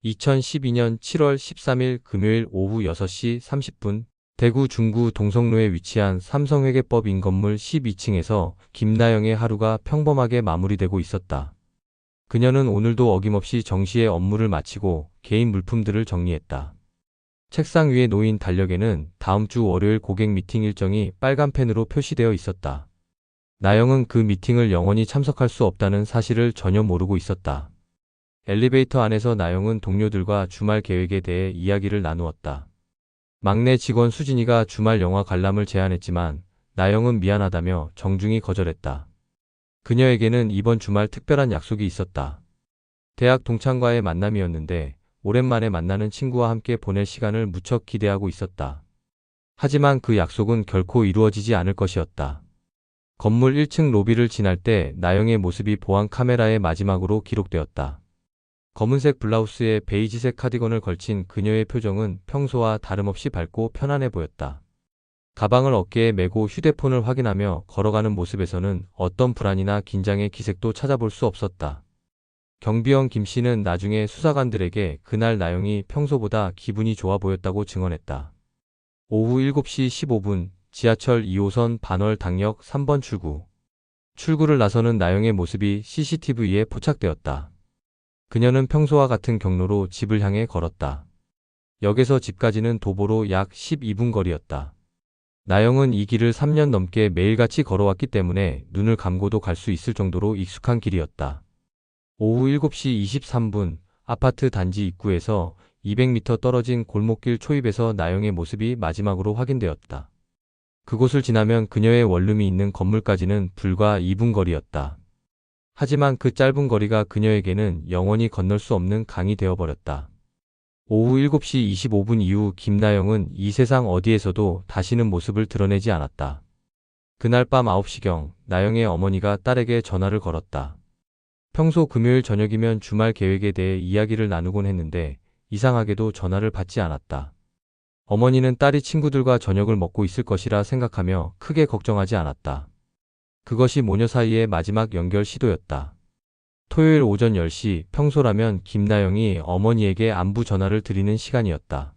2012년 7월 13일 금요일 오후 6시 30분 대구 중구 동성로에 위치한 삼성회계법 인건물 12층에서 김나영의 하루가 평범하게 마무리되고 있었다. 그녀는 오늘도 어김없이 정시에 업무를 마치고 개인 물품들을 정리했다. 책상 위에 놓인 달력에는 다음 주 월요일 고객 미팅 일정이 빨간 펜으로 표시되어 있었다. 나영은 그 미팅을 영원히 참석할 수 없다는 사실을 전혀 모르고 있었다. 엘리베이터 안에서 나영은 동료들과 주말 계획에 대해 이야기를 나누었다. 막내 직원 수진이가 주말 영화 관람을 제안했지만 나영은 미안하다며 정중히 거절했다. 그녀에게는 이번 주말 특별한 약속이 있었다. 대학 동창과의 만남이었는데 오랜만에 만나는 친구와 함께 보낼 시간을 무척 기대하고 있었다. 하지만 그 약속은 결코 이루어지지 않을 것이었다. 건물 1층 로비를 지날 때 나영의 모습이 보안 카메라에 마지막으로 기록되었다. 검은색 블라우스에 베이지색 카디건을 걸친 그녀의 표정은 평소와 다름없이 밝고 편안해 보였다. 가방을 어깨에 메고 휴대폰을 확인하며 걸어가는 모습에서는 어떤 불안이나 긴장의 기색도 찾아볼 수 없었다. 경비원 김 씨는 나중에 수사관들에게 그날 나영이 평소보다 기분이 좋아 보였다고 증언했다. 오후 7시 15분 지하철 2호선 반월 당역 3번 출구. 출구를 나서는 나영의 모습이 CCTV에 포착되었다. 그녀는 평소와 같은 경로로 집을 향해 걸었다. 역에서 집까지는 도보로 약 12분 거리였다. 나영은 이 길을 3년 넘게 매일같이 걸어왔기 때문에 눈을 감고도 갈 수 있을 정도로 익숙한 길이었다. 오후 7시 23분 아파트 단지 입구에서 200m 떨어진 골목길 초입에서 나영의 모습이 마지막으로 확인되었다. 그곳을 지나면 그녀의 원룸이 있는 건물까지는 불과 2분 거리였다. 하지만 그 짧은 거리가 그녀에게는 영원히 건널 수 없는 강이 되어버렸다. 오후 7시 25분 이후 김나영은 이 세상 어디에서도 다시는 모습을 드러내지 않았다. 그날 밤 9시경 나영의 어머니가 딸에게 전화를 걸었다. 평소 금요일 저녁이면 주말 계획에 대해 이야기를 나누곤 했는데 이상하게도 전화를 받지 않았다. 어머니는 딸이 친구들과 저녁을 먹고 있을 것이라 생각하며 크게 걱정하지 않았다. 그것이 모녀 사이의 마지막 연결 시도였다. 토요일 오전 10시 평소라면 김나영이 어머니에게 안부 전화를 드리는 시간이었다.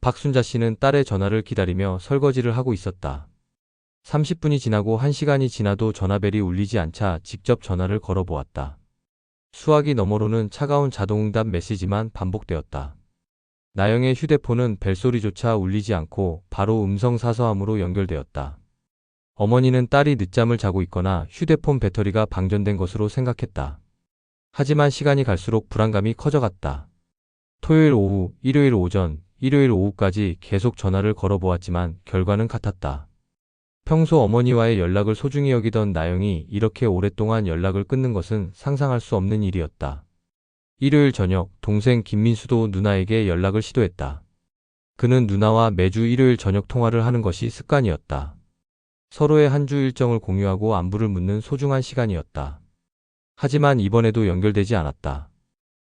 박순자 씨는 딸의 전화를 기다리며 설거지를 하고 있었다. 30분이 지나고 1시간이 지나도 전화벨이 울리지 않자 직접 전화를 걸어보았다. 수화기 너머로는 차가운 자동응답 메시지만 반복되었다. 나영의 휴대폰은 벨소리조차 울리지 않고 바로 음성사서함으로 연결되었다. 어머니는 딸이 늦잠을 자고 있거나 휴대폰 배터리가 방전된 것으로 생각했다. 하지만 시간이 갈수록 불안감이 커져갔다. 토요일 오후, 일요일 오전, 일요일 오후까지 계속 전화를 걸어보았지만 결과는 같았다. 평소 어머니와의 연락을 소중히 여기던 나영이 이렇게 오랫동안 연락을 끊는 것은 상상할 수 없는 일이었다. 일요일 저녁, 동생 김민수도 누나에게 연락을 시도했다. 그는 누나와 매주 일요일 저녁 통화를 하는 것이 습관이었다. 서로의 한 주 일정을 공유하고 안부를 묻는 소중한 시간이었다. 하지만 이번에도 연결되지 않았다.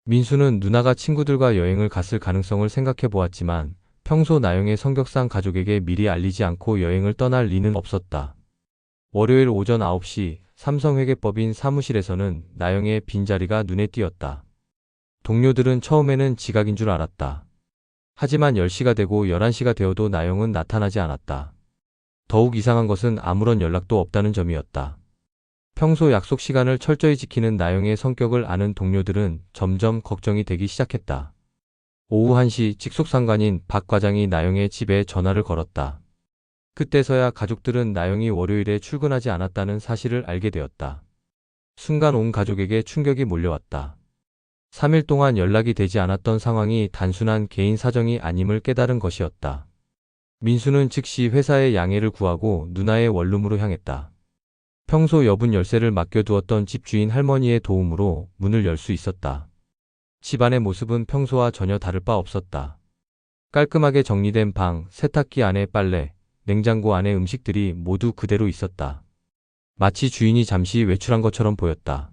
민수는 누나가 친구들과 여행을 갔을 가능성을 생각해 보았지만 평소 나영의 성격상 가족에게 미리 알리지 않고 여행을 떠날 리는 없었다. 월요일 오전 9시 삼성회계법인 사무실에서는 나영의 빈자리가 눈에 띄었다. 동료들은 처음에는 지각인 줄 알았다. 하지만 10시가 되고 11시가 되어도 나영은 나타나지 않았다. 더욱 이상한 것은 아무런 연락도 없다는 점이었다. 평소 약속 시간을 철저히 지키는 나영의 성격을 아는 동료들은 점점 걱정이 되기 시작했다. 오후 1시 직속상관인 박 과장이 나영의 집에 전화를 걸었다. 그때서야 가족들은 나영이 월요일에 출근하지 않았다는 사실을 알게 되었다. 순간 온 가족에게 충격이 몰려왔다. 3일 동안 연락이 되지 않았던 상황이 단순한 개인 사정이 아님을 깨달은 것이었다. 민수는 즉시 회사에 양해를 구하고 누나의 원룸으로 향했다. 평소 여분 열쇠를 맡겨두었던 집주인 할머니의 도움으로 문을 열 수 있었다. 집안의 모습은 평소와 전혀 다를 바 없었다. 깔끔하게 정리된 방, 세탁기 안에 빨래, 냉장고 안에 음식들이 모두 그대로 있었다. 마치 주인이 잠시 외출한 것처럼 보였다.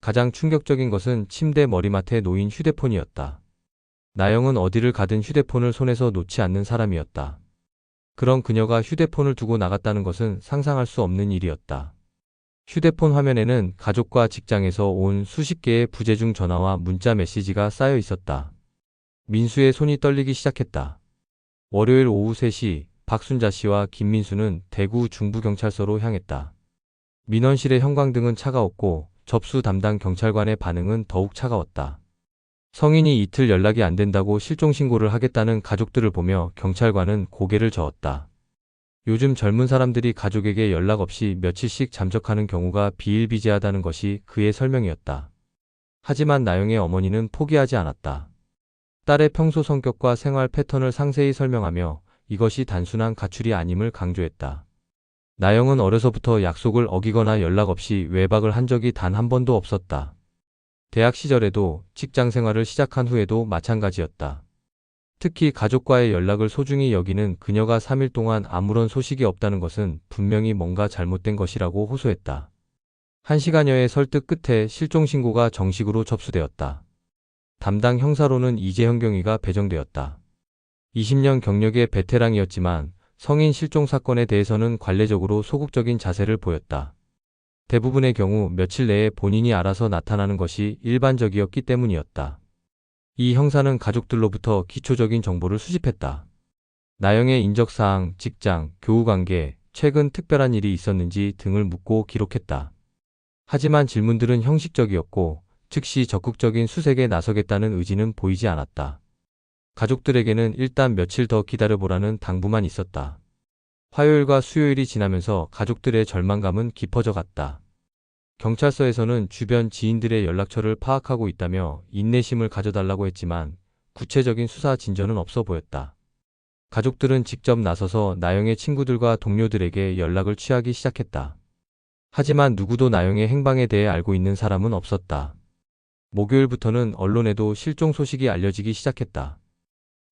가장 충격적인 것은 침대 머리맡에 놓인 휴대폰이었다. 나영은 어디를 가든 휴대폰을 손에서 놓지 않는 사람이었다. 그런 그녀가 휴대폰을 두고 나갔다는 것은 상상할 수 없는 일이었다. 휴대폰 화면에는 가족과 직장에서 온 수십 개의 부재중 전화와 문자 메시지가 쌓여 있었다. 민수의 손이 떨리기 시작했다. 월요일 오후 3시 박순자 씨와 김민수는 대구 중부경찰서로 향했다. 민원실의 형광등은 차가웠고 접수 담당 경찰관의 반응은 더욱 차가웠다. 성인이 이틀 연락이 안 된다고 실종신고를 하겠다는 가족들을 보며 경찰관은 고개를 저었다. 요즘 젊은 사람들이 가족에게 연락 없이 며칠씩 잠적하는 경우가 비일비재하다는 것이 그의 설명이었다. 하지만 나영의 어머니는 포기하지 않았다. 딸의 평소 성격과 생활 패턴을 상세히 설명하며 이것이 단순한 가출이 아님을 강조했다. 나영은 어려서부터 약속을 어기거나 연락 없이 외박을 한 적이 단 한 번도 없었다. 대학 시절에도 직장 생활을 시작한 후에도 마찬가지였다. 특히 가족과의 연락을 소중히 여기는 그녀가 3일 동안 아무런 소식이 없다는 것은 분명히 뭔가 잘못된 것이라고 호소했다. 1시간여의 설득 끝에 실종신고가 정식으로 접수되었다. 담당 형사로는 이재형 경위가 배정되었다. 20년 경력의 베테랑이었지만 성인 실종 사건에 대해서는 관례적으로 소극적인 자세를 보였다. 대부분의 경우 며칠 내에 본인이 알아서 나타나는 것이 일반적이었기 때문이었다. 이 형사는 가족들로부터 기초적인 정보를 수집했다. 나영의 인적사항, 직장, 교우관계, 최근 특별한 일이 있었는지 등을 묻고 기록했다. 하지만 질문들은 형식적이었고 즉시 적극적인 수색에 나서겠다는 의지는 보이지 않았다. 가족들에게는 일단 며칠 더 기다려보라는 당부만 있었다. 화요일과 수요일이 지나면서 가족들의 절망감은 깊어져 갔다. 경찰서에서는 주변 지인들의 연락처를 파악하고 있다며 인내심을 가져달라고 했지만 구체적인 수사 진전은 없어 보였다. 가족들은 직접 나서서 나영의 친구들과 동료들에게 연락을 취하기 시작했다. 하지만 누구도 나영의 행방에 대해 알고 있는 사람은 없었다. 목요일부터는 언론에도 실종 소식이 알려지기 시작했다.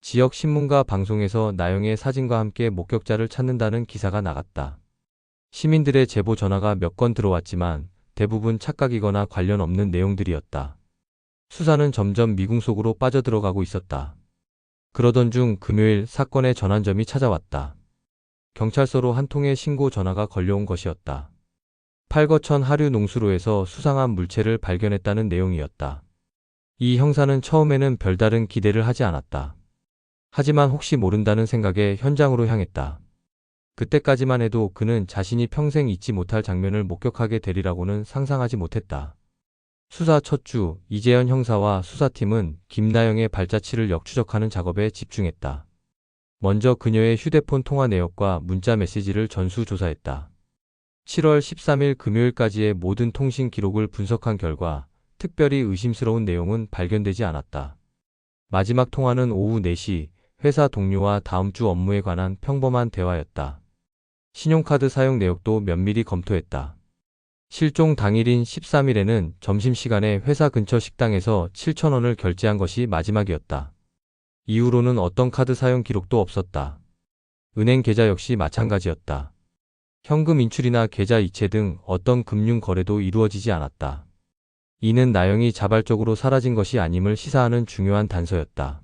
지역 신문과 방송에서 나영의 사진과 함께 목격자를 찾는다는 기사가 나갔다. 시민들의 제보 전화가 몇 건 들어왔지만 대부분 착각이거나 관련 없는 내용들이었다. 수사는 점점 미궁 속으로 빠져들어가고 있었다. 그러던 중 금요일 사건의 전환점이 찾아왔다. 경찰서로 한 통의 신고 전화가 걸려온 것이었다. 팔거천 하류 농수로에서 수상한 물체를 발견했다는 내용이었다. 이 형사는 처음에는 별다른 기대를 하지 않았다. 하지만 혹시 모른다는 생각에 현장으로 향했다. 그때까지만 해도 그는 자신이 평생 잊지 못할 장면을 목격하게 되리라고는 상상하지 못했다. 수사 첫 주, 이재현 형사와 수사팀은 김나영의 발자취를 역추적하는 작업에 집중했다. 먼저 그녀의 휴대폰 통화 내역과 문자 메시지를 전수조사했다. 7월 13일 금요일까지의 모든 통신 기록을 분석한 결과 특별히 의심스러운 내용은 발견되지 않았다. 마지막 통화는 오후 4시, 회사 동료와 다음 주 업무에 관한 평범한 대화였다. 신용카드 사용 내역도 면밀히 검토했다. 실종 당일인 13일에는 점심시간에 회사 근처 식당에서 7,000원을 결제한 것이 마지막이었다. 이후로는 어떤 카드 사용 기록도 없었다. 은행 계좌 역시 마찬가지였다. 현금 인출이나 계좌 이체 등 어떤 금융 거래도 이루어지지 않았다. 이는 나영이 자발적으로 사라진 것이 아님을 시사하는 중요한 단서였다.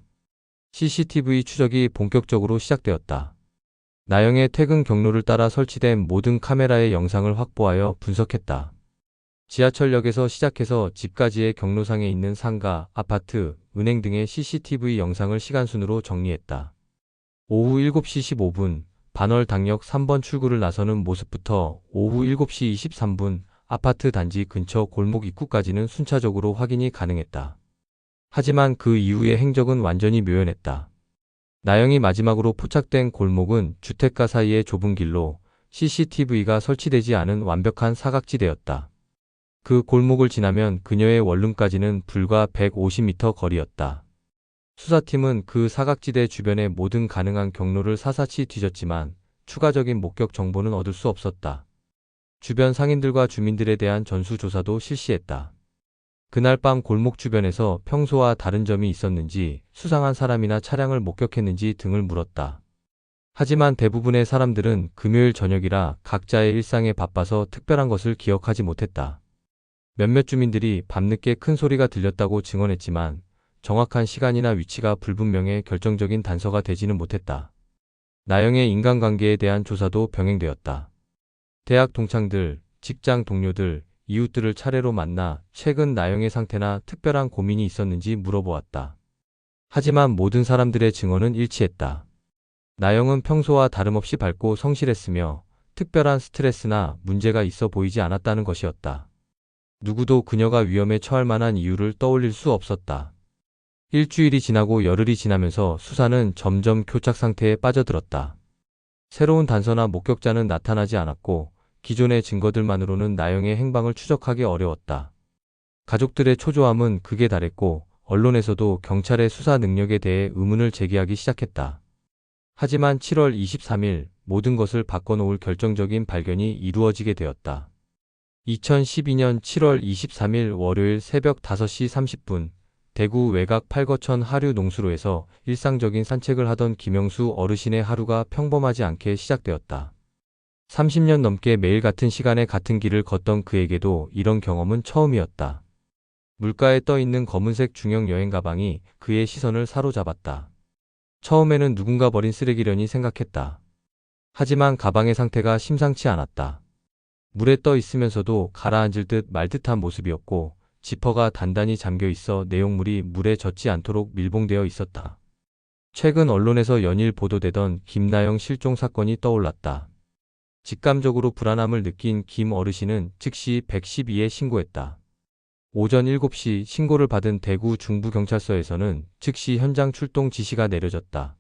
CCTV 추적이 본격적으로 시작되었다. 나영의 퇴근 경로를 따라 설치된 모든 카메라의 영상을 확보하여 분석했다. 지하철역에서 시작해서 집까지의 경로상에 있는 상가, 아파트, 은행 등의 CCTV 영상을 시간순으로 정리했다. 오후 7시 15분, 반월당역 3번 출구를 나서는 모습부터 오후 7시 23분, 아파트 단지 근처 골목 입구까지는 순차적으로 확인이 가능했다. 하지만 그 이후의 행적은 완전히 묘연했다. 나영이 마지막으로 포착된 골목은 주택가 사이의 좁은 길로 CCTV가 설치되지 않은 완벽한 사각지대였다. 그 골목을 지나면 그녀의 원룸까지는 불과 150m 거리였다. 수사팀은 그 사각지대 주변의 모든 가능한 경로를 사사치 뒤졌지만 추가적인 목격 정보는 얻을 수 없었다. 주변 상인들과 주민들에 대한 전수조사도 실시했다. 그날 밤 골목 주변에서 평소와 다른 점이 있었는지, 수상한 사람이나 차량을 목격했는지 등을 물었다. 하지만 대부분의 사람들은 금요일 저녁이라 각자의 일상에 바빠서 특별한 것을 기억하지 못했다. 몇몇 주민들이 밤늦게 큰 소리가 들렸다고 증언했지만 정확한 시간이나 위치가 불분명해 결정적인 단서가 되지는 못했다. 나영의 인간관계에 대한 조사도 병행되었다. 대학 동창들, 직장 동료들, 이웃들을 차례로 만나 최근 나영의 상태나 특별한 고민이 있었는지 물어보았다. 하지만 모든 사람들의 증언은 일치했다. 나영은 평소와 다름없이 밝고 성실했으며 특별한 스트레스나 문제가 있어 보이지 않았다는 것이었다. 누구도 그녀가 위험에 처할 만한 이유를 떠올릴 수 없었다. 일주일이 지나고 열흘이 지나면서 수사는 점점 교착 상태에 빠져들었다. 새로운 단서나 목격자는 나타나지 않았고 기존의 증거들만으로는 나영의 행방을 추적하기 어려웠다. 가족들의 초조함은 극에 달했고 언론에서도 경찰의 수사 능력에 대해 의문을 제기하기 시작했다. 하지만 7월 23일 모든 것을 바꿔놓을 결정적인 발견이 이루어지게 되었다. 2012년 7월 23일 월요일 새벽 5시 30분 대구 외곽 팔거천 하류 농수로에서 일상적인 산책을 하던 김영수 어르신의 하루가 평범하지 않게 시작되었다. 30년 넘게 매일 같은 시간에 같은 길을 걷던 그에게도 이런 경험은 처음이었다. 물가에 떠있는 검은색 중형 여행 가방이 그의 시선을 사로잡았다. 처음에는 누군가 버린 쓰레기려니 생각했다. 하지만 가방의 상태가 심상치 않았다. 물에 떠 있으면서도 가라앉을 듯 말 듯한 모습이었고 지퍼가 단단히 잠겨 있어 내용물이 물에 젖지 않도록 밀봉되어 있었다. 최근 언론에서 연일 보도되던 김나영 실종 사건이 떠올랐다. 직감적으로 불안함을 느낀 김 어르신은 즉시 112에 신고했다. 오전 7시 신고를 받은 대구 중부경찰서에서는 즉시 현장 출동 지시가 내려졌다.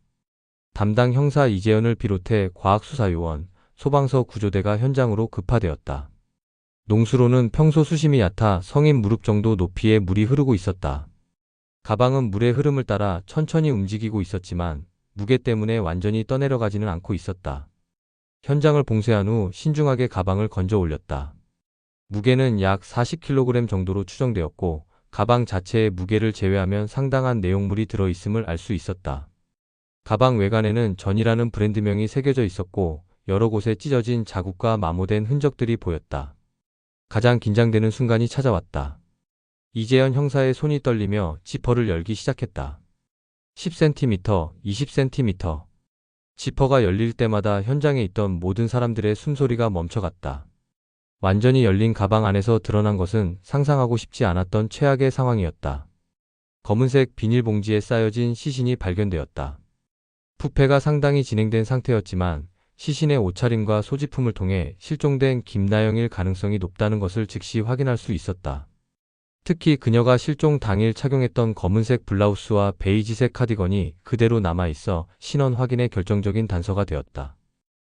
담당 형사 이재현을 비롯해 과학수사요원, 소방서 구조대가 현장으로 급파되었다. 농수로는 평소 수심이 얕아 성인 무릎 정도 높이의 물이 흐르고 있었다. 가방은 물의 흐름을 따라 천천히 움직이고 있었지만 무게 때문에 완전히 떠내려가지는 않고 있었다. 현장을 봉쇄한 후 신중하게 가방을 건져 올렸다. 무게는 약 40kg 정도로 추정되었고 가방 자체의 무게를 제외하면 상당한 내용물이 들어있음을 알 수 있었다. 가방 외관에는 전이라는 브랜드명이 새겨져 있었고 여러 곳에 찢어진 자국과 마모된 흔적들이 보였다. 가장 긴장되는 순간이 찾아왔다. 이재현 형사의 손이 떨리며 지퍼를 열기 시작했다. 10cm, 20cm. 지퍼가 열릴 때마다 현장에 있던 모든 사람들의 숨소리가 멈춰갔다. 완전히 열린 가방 안에서 드러난 것은 상상하고 싶지 않았던 최악의 상황이었다. 검은색 비닐봉지에 쌓여진 시신이 발견되었다. 부패가 상당히 진행된 상태였지만 시신의 옷차림과 소지품을 통해 실종된 김나영일 가능성이 높다는 것을 즉시 확인할 수 있었다. 특히 그녀가 실종 당일 착용했던 검은색 블라우스와 베이지색 카디건이 그대로 남아있어 신원 확인의 결정적인 단서가 되었다.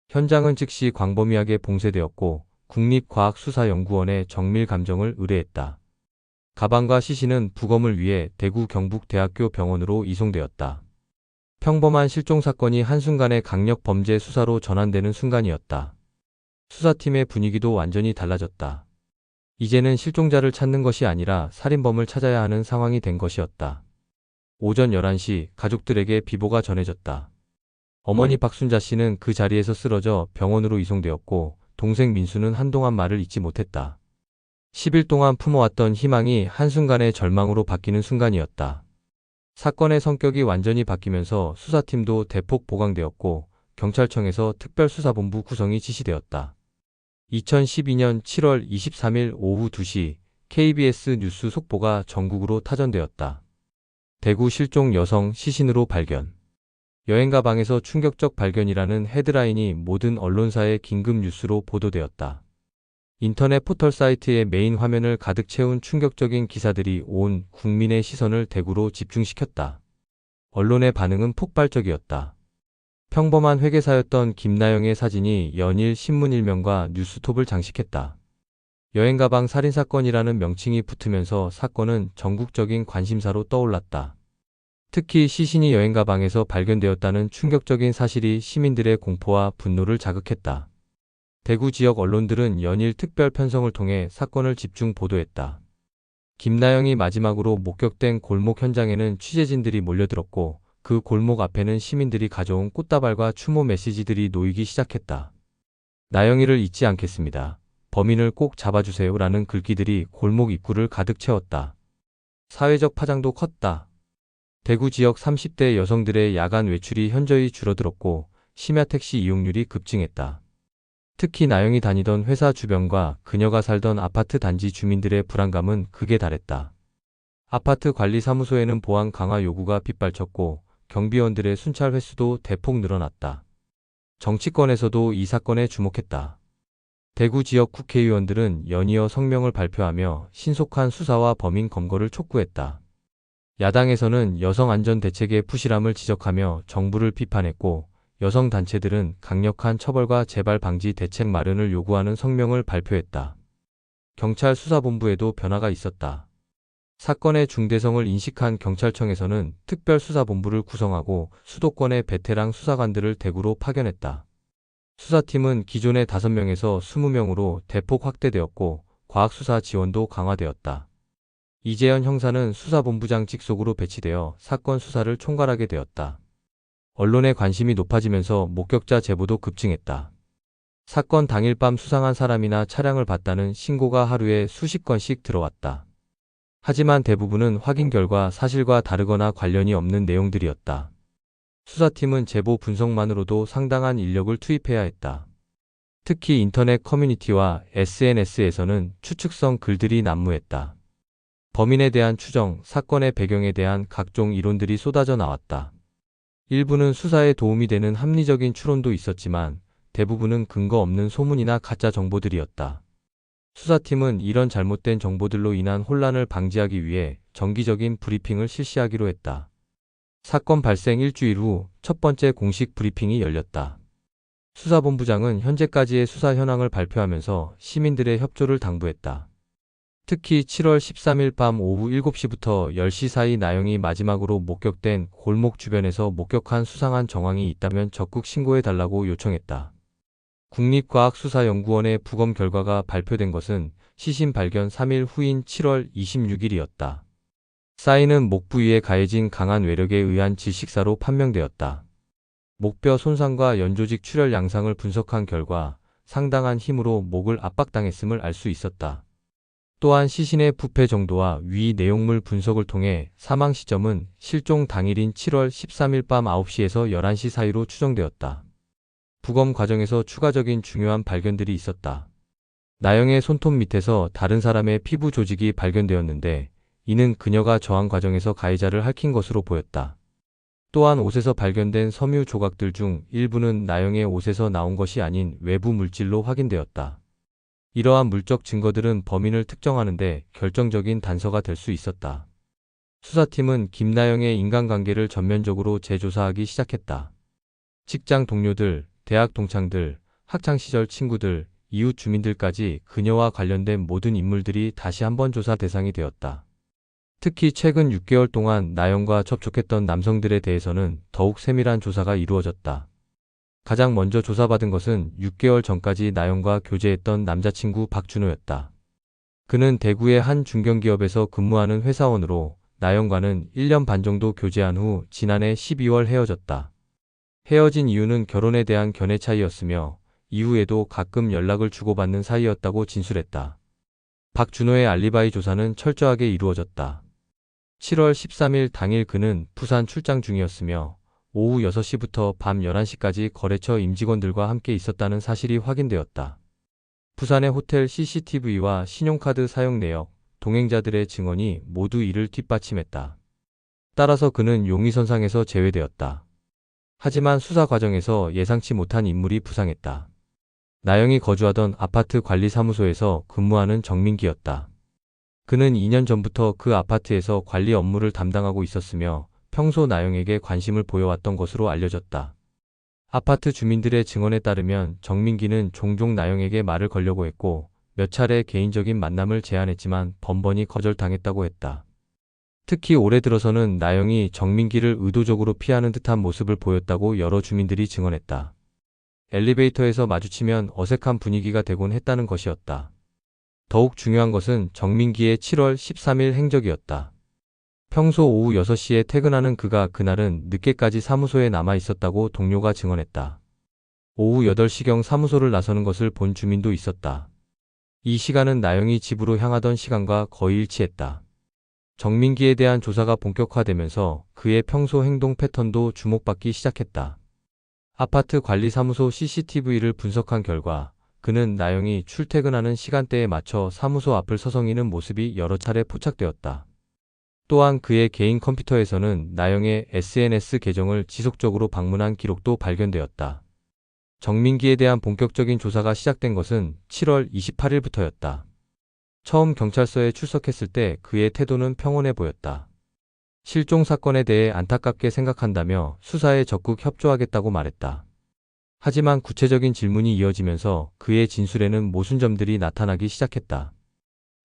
현장은 즉시 광범위하게 봉쇄되었고 국립과학수사연구원에 정밀 감정을 의뢰했다. 가방과 시신은 부검을 위해 대구 경북대학교 병원으로 이송되었다. 평범한 실종 사건이 한순간에 강력 범죄 수사로 전환되는 순간이었다. 수사팀의 분위기도 완전히 달라졌다. 이제는 실종자를 찾는 것이 아니라 살인범을 찾아야 하는 상황이 된 것이었다. 오전 11시 가족들에게 비보가 전해졌다. 어머니 박순자 씨는 그 자리에서 쓰러져 병원으로 이송되었고 동생 민수는 한동안 말을 잇지 못했다. 10일 동안 품어왔던 희망이 한순간에 절망으로 바뀌는 순간이었다. 사건의 성격이 완전히 바뀌면서 수사팀도 대폭 보강되었고 경찰청에서 특별수사본부 구성이 지시되었다. 2012년 7월 23일 오후 2시 KBS 뉴스 속보가 전국으로 타전되었다. 대구 실종 여성 시신으로 발견. 여행 가방에서 충격적 발견이라는 헤드라인이 모든 언론사의 긴급 뉴스로 보도되었다. 인터넷 포털 사이트의 메인 화면을 가득 채운 충격적인 기사들이 온 국민의 시선을 대구로 집중시켰다. 언론의 반응은 폭발적이었다. 평범한 회계사였던 김나영의 사진이 연일 신문 일면과 뉴스톱을 장식했다. 여행가방 살인사건이라는 명칭이 붙으면서 사건은 전국적인 관심사로 떠올랐다. 특히 시신이 여행가방에서 발견되었다는 충격적인 사실이 시민들의 공포와 분노를 자극했다. 대구 지역 언론들은 연일 특별 편성을 통해 사건을 집중 보도했다. 김나영이 마지막으로 목격된 골목 현장에는 취재진들이 몰려들었고 그 골목 앞에는 시민들이 가져온 꽃다발과 추모 메시지들이 놓이기 시작했다. 나영이를 잊지 않겠습니다. 범인을 꼭 잡아주세요 라는 글귀들이 골목 입구를 가득 채웠다. 사회적 파장도 컸다. 대구 지역 30대 여성들의 야간 외출이 현저히 줄어들었고 심야 택시 이용률이 급증했다. 특히 나영이 다니던 회사 주변과 그녀가 살던 아파트 단지 주민들의 불안감은 극에 달했다. 아파트 관리 사무소에는 보안 강화 요구가 빗발쳤고 경비원들의 순찰 횟수도 대폭 늘어났다. 정치권에서도 이 사건에 주목했다. 대구 지역 국회의원들은 연이어 성명을 발표하며 신속한 수사와 범인 검거를 촉구했다. 야당에서는 여성 안전 대책의 부실함을 지적하며 정부를 비판했고 여성 단체들은 강력한 처벌과 재발 방지 대책 마련을 요구하는 성명을 발표했다. 경찰 수사본부에도 변화가 있었다. 사건의 중대성을 인식한 경찰청에서는 특별수사본부를 구성하고 수도권의 베테랑 수사관들을 대구로 파견했다. 수사팀은 기존의 5명에서 20명으로 대폭 확대되었고 과학수사 지원도 강화되었다. 이재현 형사는 수사본부장 직속으로 배치되어 사건 수사를 총괄하게 되었다. 언론의 관심이 높아지면서 목격자 제보도 급증했다. 사건 당일 밤 수상한 사람이나 차량을 봤다는 신고가 하루에 수십 건씩 들어왔다. 하지만 대부분은 확인 결과 사실과 다르거나 관련이 없는 내용들이었다. 수사팀은 제보 분석만으로도 상당한 인력을 투입해야 했다. 특히 인터넷 커뮤니티와 SNS에서는 추측성 글들이 난무했다. 범인에 대한 추정, 사건의 배경에 대한 각종 이론들이 쏟아져 나왔다. 일부는 수사에 도움이 되는 합리적인 추론도 있었지만 대부분은 근거 없는 소문이나 가짜 정보들이었다. 수사팀은 이런 잘못된 정보들로 인한 혼란을 방지하기 위해 정기적인 브리핑을 실시하기로 했다. 사건 발생 일주일 후 첫 번째 공식 브리핑이 열렸다. 수사본부장은 현재까지의 수사 현황을 발표하면서 시민들의 협조를 당부했다. 특히 7월 13일 밤 오후 7시부터 10시 사이 나영이 마지막으로 목격된 골목 주변에서 목격한 수상한 정황이 있다면 적극 신고해달라고 요청했다. 국립과학수사연구원의 부검 결과가 발표된 것은 시신 발견 3일 후인 7월 26일이었다. 사인은 목 부위에 가해진 강한 외력에 의한 질식사로 판명되었다. 목뼈 손상과 연조직 출혈 양상을 분석한 결과 상당한 힘으로 목을 압박당했음을 알 수 있었다. 또한 시신의 부패 정도와 위 내용물 분석을 통해 사망 시점은 실종 당일인 7월 13일 밤 9시에서 11시 사이로 추정되었다. 부검 과정에서 추가적인 중요한 발견들이 있었다. 나영의 손톱 밑에서 다른 사람의 피부 조직이 발견되었는데 이는 그녀가 저항 과정에서 가해자를 핥힌 것으로 보였다. 또한 옷에서 발견된 섬유 조각들 중 일부는 나영의 옷에서 나온 것이 아닌 외부 물질로 확인되었다. 이러한 물적 증거들은 범인을 특정하는 데 결정적인 단서가 될 수 있었다. 수사팀은 김나영의 인간관계를 전면적으로 재조사하기 시작했다. 직장 동료들, 대학 동창들, 학창시절 친구들, 이웃 주민들까지 그녀와 관련된 모든 인물들이 다시 한번 조사 대상이 되었다. 특히 최근 6개월 동안 나영과 접촉했던 남성들에 대해서는 더욱 세밀한 조사가 이루어졌다. 가장 먼저 조사받은 것은 6개월 전까지 나영과 교제했던 남자친구 박준호였다. 그는 대구의 한 중견기업에서 근무하는 회사원으로 나영과는 1년 반 정도 교제한 후 지난해 12월 헤어졌다. 헤어진 이유는 결혼에 대한 견해 차이였으며 이후에도 가끔 연락을 주고받는 사이였다고 진술했다. 박준호의 알리바이 조사는 철저하게 이루어졌다. 7월 13일 당일 그는 부산 출장 중이었으며 오후 6시부터 밤 11시까지 거래처 임직원들과 함께 있었다는 사실이 확인되었다. 부산의 호텔 CCTV와 신용카드 사용 내역, 동행자들의 증언이 모두 이를 뒷받침했다. 따라서 그는 용의선상에서 제외되었다. 하지만 수사 과정에서 예상치 못한 인물이 부상했다. 나영이 거주하던 아파트 관리사무소에서 근무하는 정민기였다. 그는 2년 전부터 그 아파트에서 관리 업무를 담당하고 있었으며 평소 나영에게 관심을 보여왔던 것으로 알려졌다. 아파트 주민들의 증언에 따르면 정민기는 종종 나영에게 말을 걸려고 했고 몇 차례 개인적인 만남을 제안했지만 번번이 거절당했다고 했다. 특히 올해 들어서는 나영이 정민기를 의도적으로 피하는 듯한 모습을 보였다고 여러 주민들이 증언했다. 엘리베이터에서 마주치면 어색한 분위기가 되곤 했다는 것이었다. 더욱 중요한 것은 정민기의 7월 13일 행적이었다. 평소 오후 6시에 퇴근하는 그가 그날은 늦게까지 사무소에 남아 있었다고 동료가 증언했다. 오후 8시경 사무소를 나서는 것을 본 주민도 있었다. 이 시간은 나영이 집으로 향하던 시간과 거의 일치했다. 정민기에 대한 조사가 본격화되면서 그의 평소 행동 패턴도 주목받기 시작했다. 아파트 관리사무소 CCTV를 분석한 결과 그는 나영이 출퇴근하는 시간대에 맞춰 사무소 앞을 서성이는 모습이 여러 차례 포착되었다. 또한 그의 개인 컴퓨터에서는 나영의 SNS 계정을 지속적으로 방문한 기록도 발견되었다. 정민기에 대한 본격적인 조사가 시작된 것은 7월 28일부터였다. 처음 경찰서에 출석했을 때 그의 태도는 평온해 보였다. 실종 사건에 대해 안타깝게 생각한다며 수사에 적극 협조하겠다고 말했다. 하지만 구체적인 질문이 이어지면서 그의 진술에는 모순점들이 나타나기 시작했다.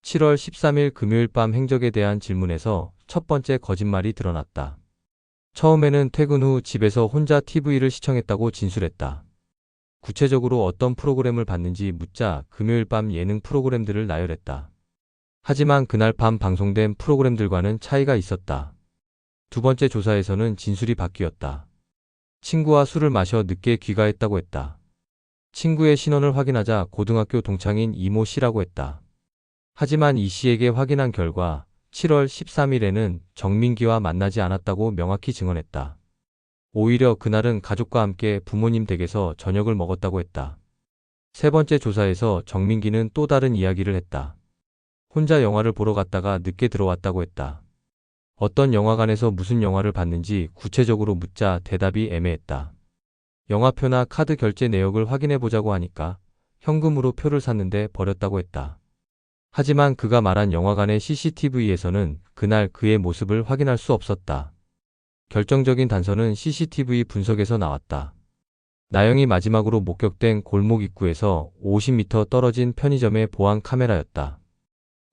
7월 13일 금요일 밤 행적에 대한 질문에서 첫 번째 거짓말이 드러났다. 처음에는 퇴근 후 집에서 혼자 TV를 시청했다고 진술했다. 구체적으로 어떤 프로그램을 봤는지 묻자 금요일 밤 예능 프로그램들을 나열했다. 하지만 그날 밤 방송된 프로그램들과는 차이가 있었다. 두 번째 조사에서는 진술이 바뀌었다. 친구와 술을 마셔 늦게 귀가했다고 했다. 친구의 신원을 확인하자 고등학교 동창인 이모 씨라고 했다. 하지만 이 씨에게 확인한 결과 7월 13일에는 정민기와 만나지 않았다고 명확히 증언했다. 오히려 그날은 가족과 함께 부모님 댁에서 저녁을 먹었다고 했다. 세 번째 조사에서 정민기는 또 다른 이야기를 했다. 혼자 영화를 보러 갔다가 늦게 들어왔다고 했다. 어떤 영화관에서 무슨 영화를 봤는지 구체적으로 묻자 대답이 애매했다. 영화표나 카드 결제 내역을 확인해 보자고 하니까 현금으로 표를 샀는데 버렸다고 했다. 하지만 그가 말한 영화관의 CCTV에서는 그날 그의 모습을 확인할 수 없었다. 결정적인 단서는 CCTV 분석에서 나왔다. 나영이 마지막으로 목격된 골목 입구에서 50m 떨어진 편의점의 보안 카메라였다.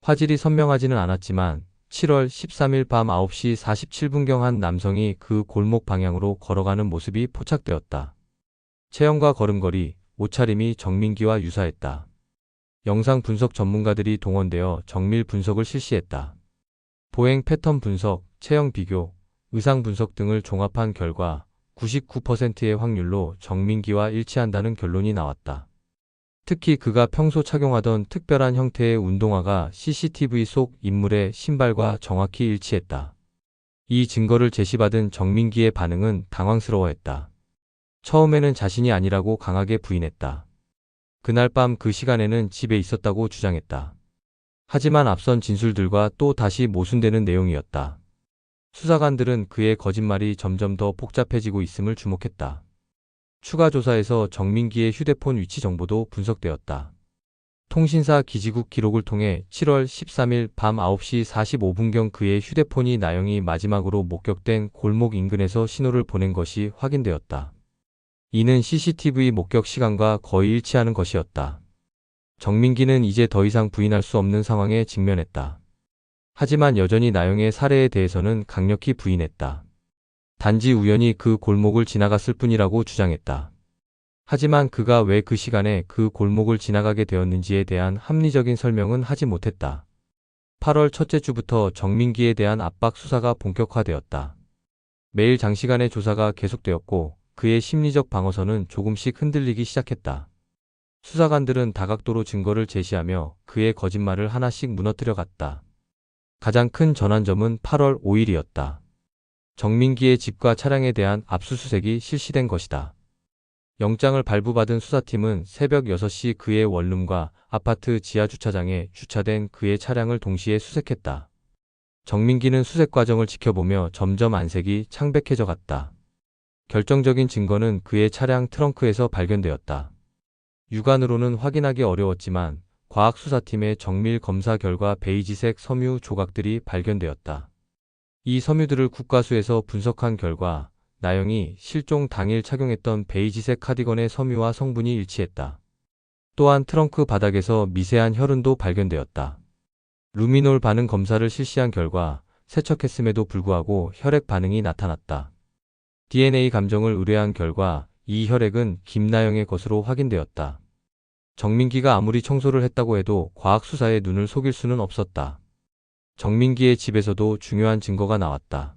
화질이 선명하지는 않았지만 7월 13일 밤 9시 47분경 한 남성이 그 골목 방향으로 걸어가는 모습이 포착되었다. 체형과 걸음걸이, 옷차림이 정민기와 유사했다. 영상 분석 전문가들이 동원되어 정밀 분석을 실시했다. 보행 패턴 분석, 체형 비교, 의상 분석 등을 종합한 결과 99%의 확률로 정민기와 일치한다는 결론이 나왔다. 특히 그가 평소 착용하던 특별한 형태의 운동화가 CCTV 속 인물의 신발과 정확히 일치했다. 이 증거를 제시받은 정민기의 반응은 당황스러워했다. 처음에는 자신이 아니라고 강하게 부인했다. 그날 밤 그 시간에는 집에 있었다고 주장했다. 하지만 앞선 진술들과 또 다시 모순되는 내용이었다. 수사관들은 그의 거짓말이 점점 더 복잡해지고 있음을 주목했다. 추가 조사에서 정민기의 휴대폰 위치 정보도 분석되었다. 통신사 기지국 기록을 통해 7월 13일 밤 9시 45분경 그의 휴대폰이 나영이 마지막으로 목격된 골목 인근에서 신호를 보낸 것이 확인되었다. 이는 CCTV 목격 시간과 거의 일치하는 것이었다. 정민기는 이제 더 이상 부인할 수 없는 상황에 직면했다. 하지만 여전히 나영의 살해에 대해서는 강력히 부인했다. 단지 우연히 그 골목을 지나갔을 뿐이라고 주장했다. 하지만 그가 왜 그 시간에 그 골목을 지나가게 되었는지에 대한 합리적인 설명은 하지 못했다. 8월 첫째 주부터 정민기에 대한 압박 수사가 본격화되었다. 매일 장시간의 조사가 계속되었고 그의 심리적 방어선은 조금씩 흔들리기 시작했다. 수사관들은 다각도로 증거를 제시하며 그의 거짓말을 하나씩 무너뜨려 갔다. 가장 큰 전환점은 8월 5일이었다. 정민기의 집과 차량에 대한 압수수색이 실시된 것이다. 영장을 발부받은 수사팀은 새벽 6시 그의 원룸과 아파트 지하주차장에 주차된 그의 차량을 동시에 수색했다. 정민기는 수색 과정을 지켜보며 점점 안색이 창백해져 갔다. 결정적인 증거는 그의 차량 트렁크에서 발견되었다. 육안으로는 확인하기 어려웠지만 과학수사팀의 정밀 검사 결과 베이지색 섬유 조각들이 발견되었다. 이 섬유들을 국과수에서 분석한 결과 나영이 실종 당일 착용했던 베이지색 카디건의 섬유와 성분이 일치했다. 또한 트렁크 바닥에서 미세한 혈흔도 발견되었다. 루미놀 반응 검사를 실시한 결과 세척했음에도 불구하고 혈액 반응이 나타났다. DNA 감정을 의뢰한 결과 이 혈액은 김나영의 것으로 확인되었다. 정민기가 아무리 청소를 했다고 해도 과학수사의 눈을 속일 수는 없었다. 정민기의 집에서도 중요한 증거가 나왔다.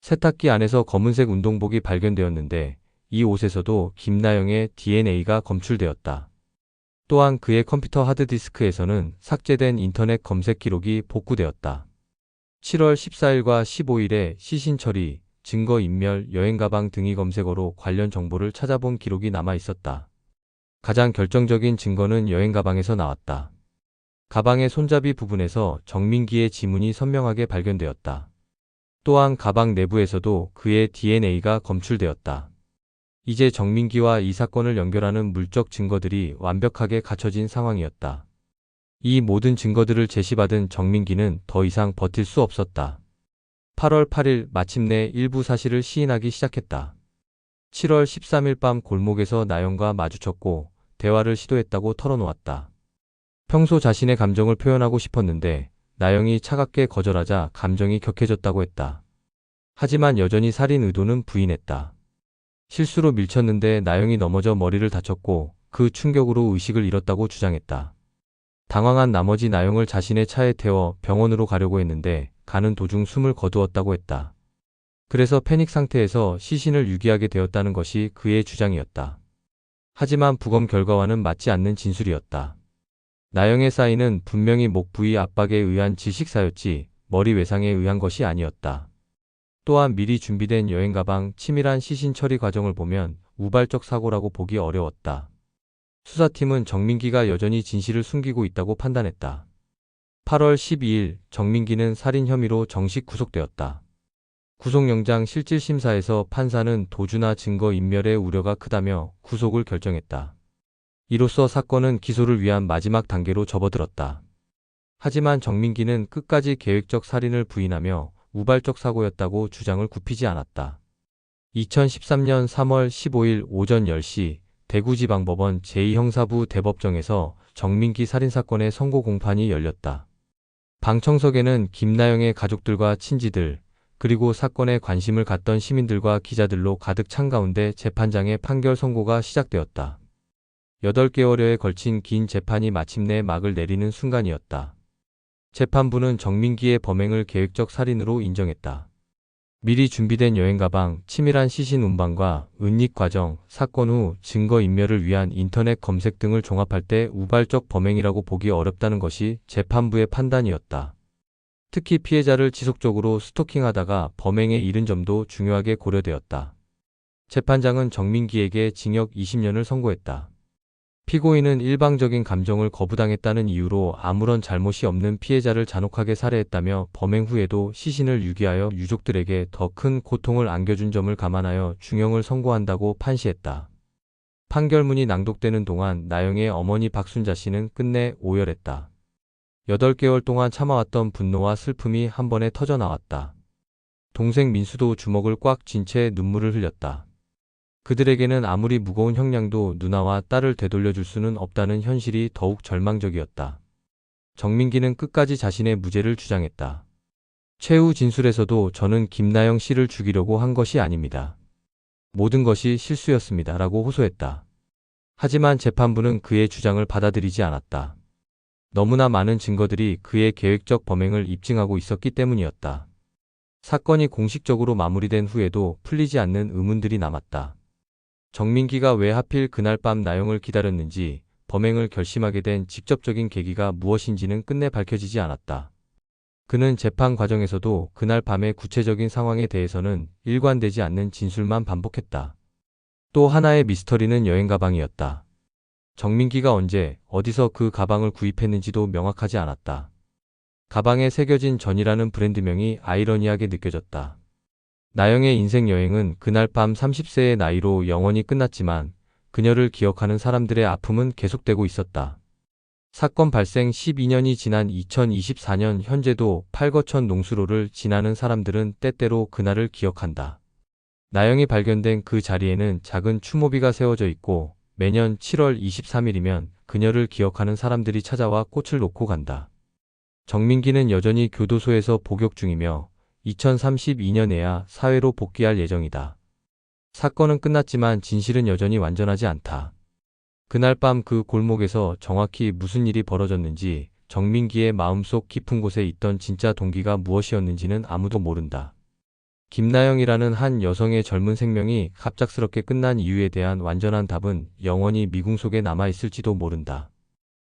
세탁기 안에서 검은색 운동복이 발견되었는데 이 옷에서도 김나영의 DNA가 검출되었다. 또한 그의 컴퓨터 하드디스크에서는 삭제된 인터넷 검색 기록이 복구되었다. 7월 14일과 15일에 시신 처리, 증거 인멸, 여행 가방 등의 검색어로 관련 정보를 찾아본 기록이 남아 있었다. 가장 결정적인 증거는 여행 가방에서 나왔다. 가방의 손잡이 부분에서 정민기의 지문이 선명하게 발견되었다. 또한 가방 내부에서도 그의 DNA가 검출되었다. 이제 정민기와 이 사건을 연결하는 물적 증거들이 완벽하게 갖춰진 상황이었다. 이 모든 증거들을 제시받은 정민기는 더 이상 버틸 수 없었다. 8월 8일 마침내 일부 사실을 시인하기 시작했다. 7월 13일 밤 골목에서 나영과 마주쳤고 대화를 시도했다고 털어놓았다. 평소 자신의 감정을 표현하고 싶었는데 나영이 차갑게 거절하자 감정이 격해졌다고 했다. 하지만 여전히 살인 의도는 부인했다. 실수로 밀쳤는데 나영이 넘어져 머리를 다쳤고 그 충격으로 의식을 잃었다고 주장했다. 당황한 나머지 나영을 자신의 차에 태워 병원으로 가려고 했는데 가는 도중 숨을 거두었다고 했다. 그래서 패닉 상태에서 시신을 유기하게 되었다는 것이 그의 주장이었다. 하지만 부검 결과와는 맞지 않는 진술이었다. 나영의 사인은 분명히 목 부위 압박에 의한 질식사였지 머리 외상에 의한 것이 아니었다. 또한 미리 준비된 여행 가방 치밀한 시신 처리 과정을 보면 우발적 사고라고 보기 어려웠다. 수사팀은 정민기가 여전히 진실을 숨기고 있다고 판단했다. 8월 12일 정민기는 살인 혐의로 정식 구속되었다. 구속영장 실질심사에서 판사는 도주나 증거인멸의 우려가 크다며 구속을 결정했다. 이로써 사건은 기소를 위한 마지막 단계로 접어들었다. 하지만 정민기는 끝까지 계획적 살인을 부인하며 우발적 사고였다고 주장을 굽히지 않았다. 2013년 3월 15일 오전 10시 대구지방법원 제2형사부 대법정에서 정민기 살인사건의 선고 공판이 열렸다. 방청석에는 김나영의 가족들과 친지들, 그리고 사건에 관심을 갖던 시민들과 기자들로 가득 찬 가운데 재판장의 판결 선고가 시작되었다. 8개월여에 걸친 긴 재판이 마침내 막을 내리는 순간이었다. 재판부는 정민기의 범행을 계획적 살인으로 인정했다. 미리 준비된 여행 가방, 치밀한 시신 운반과 은닉 과정, 사건 후 증거인멸을 위한 인터넷 검색 등을 종합할 때 우발적 범행이라고 보기 어렵다는 것이 재판부의 판단이었다. 특히 피해자를 지속적으로 스토킹하다가 범행에 이른 점도 중요하게 고려되었다. 재판장은 정민기에게 징역 20년을 선고했다. 피고인은 일방적인 감정을 거부당했다는 이유로 아무런 잘못이 없는 피해자를 잔혹하게 살해했다며 범행 후에도 시신을 유기하여 유족들에게 더 큰 고통을 안겨준 점을 감안하여 중형을 선고한다고 판시했다. 판결문이 낭독되는 동안 나영의 어머니 박순자 씨는 끝내 오열했다. 8개월 동안 참아왔던 분노와 슬픔이 한 번에 터져 나왔다. 동생 민수도 주먹을 꽉 쥔 채 눈물을 흘렸다. 그들에게는 아무리 무거운 형량도 누나와 딸을 되돌려줄 수는 없다는 현실이 더욱 절망적이었다. 정민기는 끝까지 자신의 무죄를 주장했다. 최후 진술에서도 저는 김나영 씨를 죽이려고 한 것이 아닙니다. 모든 것이 실수였습니다. 라고 호소했다. 하지만 재판부는 그의 주장을 받아들이지 않았다. 너무나 많은 증거들이 그의 계획적 범행을 입증하고 있었기 때문이었다. 사건이 공식적으로 마무리된 후에도 풀리지 않는 의문들이 남았다. 정민기가 왜 하필 그날 밤 나영을 기다렸는지, 범행을 결심하게 된 직접적인 계기가 무엇인지는 끝내 밝혀지지 않았다. 그는 재판 과정에서도 그날 밤의 구체적인 상황에 대해서는 일관되지 않는 진술만 반복했다. 또 하나의 미스터리는 여행 가방이었다. 정민기가 언제, 어디서 그 가방을 구입했는지도 명확하지 않았다. 가방에 새겨진 전이라는 브랜드명이 아이러니하게 느껴졌다. 나영의 인생 여행은 그날 밤 30세의 나이로 영원히 끝났지만 그녀를 기억하는 사람들의 아픔은 계속되고 있었다. 사건 발생 12년이 지난 2024년 현재도 팔거천 농수로를 지나는 사람들은 때때로 그날을 기억한다. 나영이 발견된 그 자리에는 작은 추모비가 세워져 있고 매년 7월 23일이면 그녀를 기억하는 사람들이 찾아와 꽃을 놓고 간다. 정민기는 여전히 교도소에서 복역 중이며 2032년에야 사회로 복귀할 예정이다. 사건은 끝났지만 진실은 여전히 완전하지 않다. 그날 밤 그 골목에서 정확히 무슨 일이 벌어졌는지, 정민기의 마음속 깊은 곳에 있던 진짜 동기가 무엇이었는지는 아무도 모른다. 김나영이라는 한 여성의 젊은 생명이 갑작스럽게 끝난 이유에 대한 완전한 답은 영원히 미궁 속에 남아있을지도 모른다.